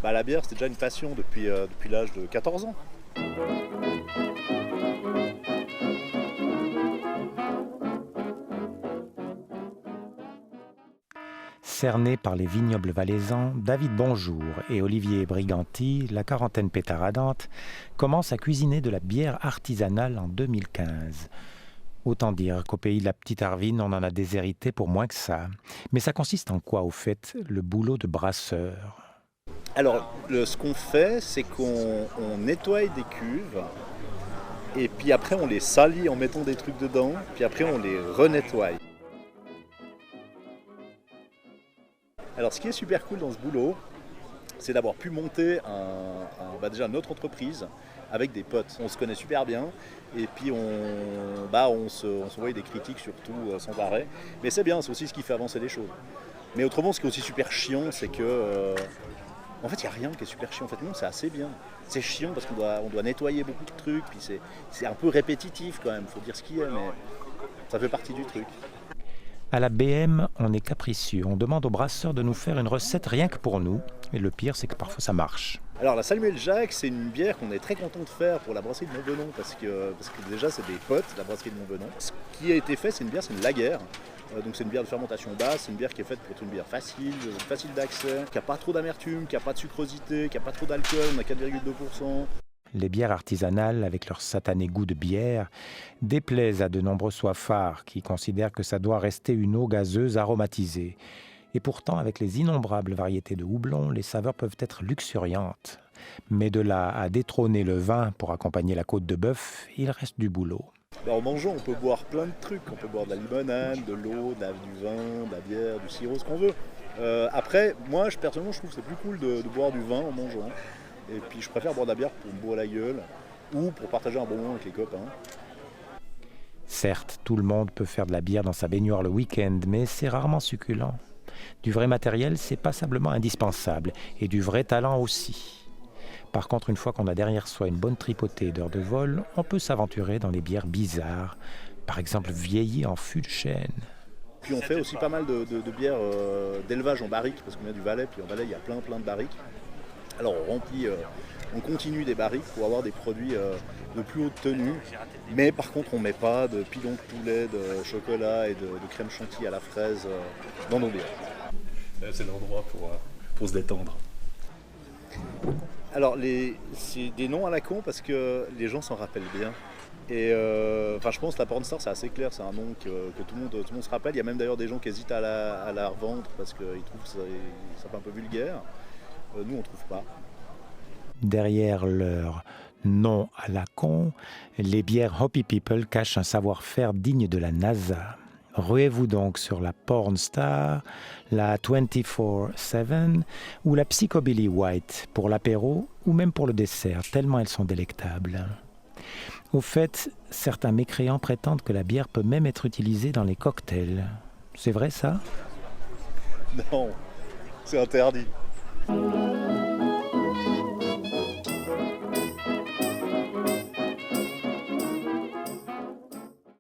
La bière, c'était déjà une passion depuis l'âge de 14 ans. Cernés par les vignobles valaisans, David Bonjour et Olivier Briganti, la quarantaine pétaradante, commencent à cuisiner de la bière artisanale en 2015. Autant dire qu'au pays de la petite Arvine, on en a déshérité pour moins que ça. Mais ça consiste en quoi, au fait, le boulot de brasseur? Alors, ce qu'on fait, c'est qu'on nettoie des cuves, et puis après on les salit en mettant des trucs dedans, puis après on les renettoie. Alors ce qui est super cool dans ce boulot, c'est d'avoir pu monter déjà notre entreprise avec des potes. On se connaît super bien et puis on s'envoie des critiques surtout sans arrêt. Mais c'est bien, c'est aussi ce qui fait avancer les choses. Mais autrement, ce qui est aussi super chiant, c'est que en fait, il n'y a rien qui est super chiant. En fait, non, c'est assez bien. C'est chiant parce on doit nettoyer beaucoup de trucs, puis c'est un peu répétitif quand même, faut dire ce qu'il y a, mais ça fait partie du truc. À la BM, on est capricieux. On demande au brasseur de nous faire une recette rien que pour nous. Et le pire, c'est que parfois ça marche. Alors la Samuel Jacques, c'est une bière qu'on est très content de faire pour la brasserie de Montbenon parce que déjà c'est des potes, la brasserie de Montbenon. Ce qui a été fait, c'est une bière, c'est une lager. Donc c'est une bière de fermentation basse, c'est une bière qui est faite pour être une bière facile d'accès, qui n'a pas trop d'amertume, qui n'a pas de sucrosité, qui n'a pas trop d'alcool, on a 4,2%. Les bières artisanales, avec leur satané goût de bière, déplaisent à de nombreux soifards qui considèrent que ça doit rester une eau gazeuse aromatisée. Et pourtant, avec les innombrables variétés de houblon, les saveurs peuvent être luxuriantes. Mais de là à détrôner le vin pour accompagner la côte de bœuf, il reste du boulot. En mangeant, on peut boire plein de trucs. On peut boire de la limonade, de l'eau, du vin, de la bière, du sirop, ce qu'on veut. Après, moi, personnellement, je trouve que c'est plus cool de boire du vin en mangeant. Et puis, je préfère boire de la bière pour me boire la gueule ou pour partager un bon moment avec les copains. Certes, tout le monde peut faire de la bière dans sa baignoire le week-end, mais c'est rarement succulent. Du vrai matériel, c'est passablement indispensable, et du vrai talent aussi. Par contre, une fois qu'on a derrière soi une bonne tripotée d'heures de vol, on peut s'aventurer dans les bières bizarres, par exemple vieillies en fût de chêne. Puis on fait aussi pas mal de bières d'élevage en barrique, parce qu'on vient du Valais, puis en Valais il y a plein de barriques. Alors on continue des barriques pour avoir des produits de plus haute tenue, mais par contre on ne met pas de pilon de poulet, de chocolat et de crème chantilly à la fraise dans nos bières. C'est l'endroit pour se détendre. Alors c'est des noms à la con parce que les gens s'en rappellent bien. Et je pense que la pornstar c'est assez clair, c'est un nom que tout le monde se rappelle. Il y a même d'ailleurs des gens qui hésitent à la revendre parce qu'ils trouvent ça un peu vulgaire. Nous on trouve pas. Derrière leur nom à la con, les bières Hoppy People cachent un savoir-faire digne de la NASA. Ruez-vous donc sur la Pornstar, la 24/7 ou la Psychobilly White pour l'apéro ou même pour le dessert, tellement elles sont délectables. Au fait, certains mécréants prétendent que la bière peut même être utilisée dans les cocktails. C'est vrai ça? Non, c'est interdit.